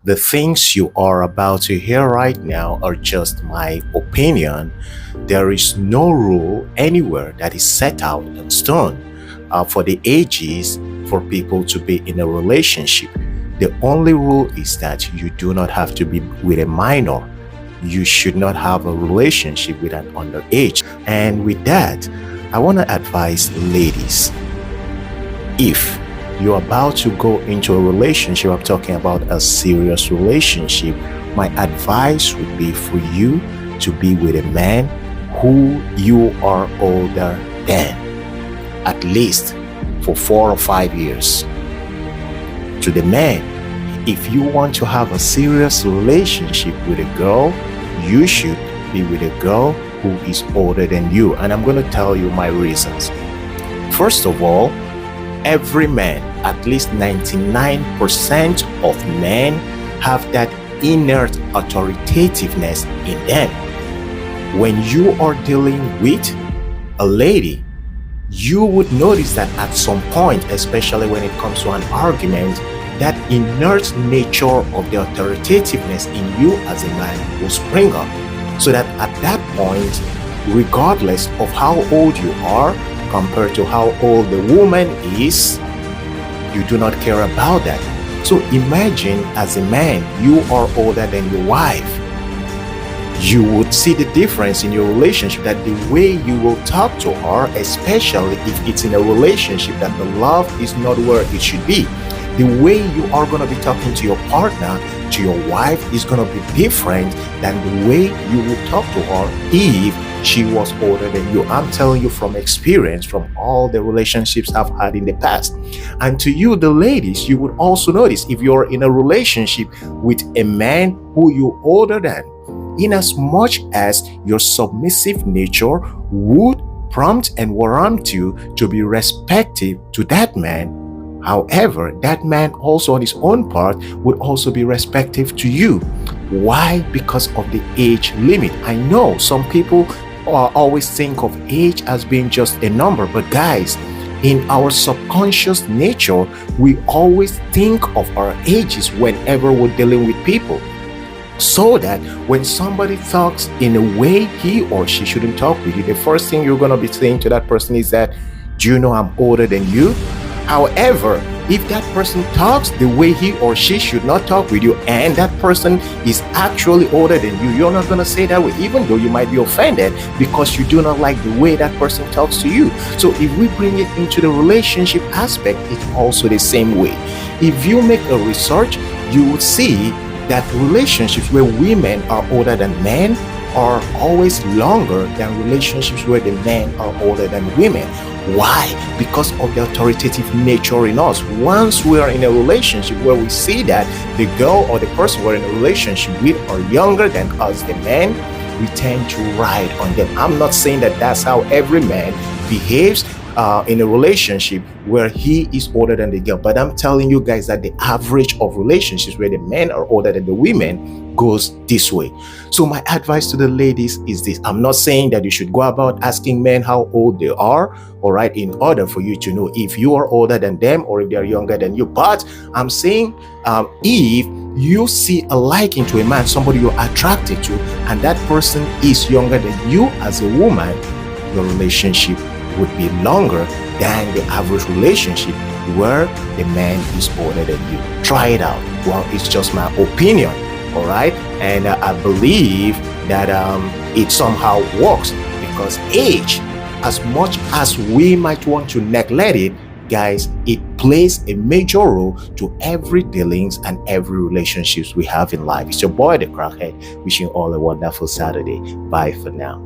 The things you are about to hear right now are just my opinion. There is no rule anywhere that is set out in stone for the ages for people to be in a relationship. The only rule is that you do not have to be with a minor. You should not have a relationship with an underage. And with that, I want to advise ladies, if you're about to go into a relationship, I'm talking about a serious relationship, my advice would be for you to be with a man who you are older than, at least for 4 or 5 years. To the man, if you want to have a serious relationship with a girl, you should be with a girl who is older than you. And I'm going to tell you my reasons. First of all, every man, at least 99% of men, have that inert authoritativeness in them. When you are dealing with a lady, you would notice that at some point, especially when it comes to an argument, that inert nature of the authoritativeness in you as a man will spring up. So that at that point, regardless of how old you are compared to how old the woman is, you do not care about that. So imagine, as a man, you are older than your wife. You would see the difference in your relationship, that the way you will talk to her, especially if it's in a relationship that the love is not where it should be, the way you are going to be talking to your partner, to your wife, is going to be different than the way you would talk to her if she was older than you. I'm telling you from experience, from all the relationships I've had in the past. And to you, the ladies, you would also notice, if you're in a relationship with a man who you're older than, in as much as your submissive nature would prompt and warrant you to be respectful to that man, however, that man also on his own part would also be respectful to you. Why? Because of the age limit. I know some people always think of age as being just a number, but guys, in our subconscious nature, we always think of our ages whenever we're dealing with people. So that when somebody talks in a way he or she shouldn't talk with you, the first thing you're going to be saying to that person is that, do you know I'm older than you? However, if that person talks the way he or she should not talk with you, and that person is actually older than you, you're not going to say that way, even though you might be offended because you do not like the way that person talks to you. So if we bring it into the relationship aspect, it's also the same way. If you make a research, you would see that relationships where women are older than men are always longer than relationships where the men are older than women. Why? Because of the authoritative nature in us. Once we are in a relationship where we see that the girl or the person we're in a relationship with are younger than us, the men, we tend to ride on them. I'm not saying that that's how every man behaves in a relationship where he is older than the girl, but I'm telling you guys that the average of relationships where the men are older than the women goes this way. So my advice to the ladies is this: I'm not saying that you should go about asking men how old they are, all right, in order for you to know if you are older than them or if they are younger than you. But I'm saying if you see a liking to a man, somebody you're attracted to, and that person is younger than you as a woman, your relationship would be longer than the average relationship where the man is older than you. Try it out. Well, it's just my opinion, all right? And I believe that it somehow works, because age, as much as we might want to neglect it, guys, it plays a major role to every dealings and every relationships we have in life. It's your boy, the Crackhead, wishing you all a wonderful Saturday. Bye for now.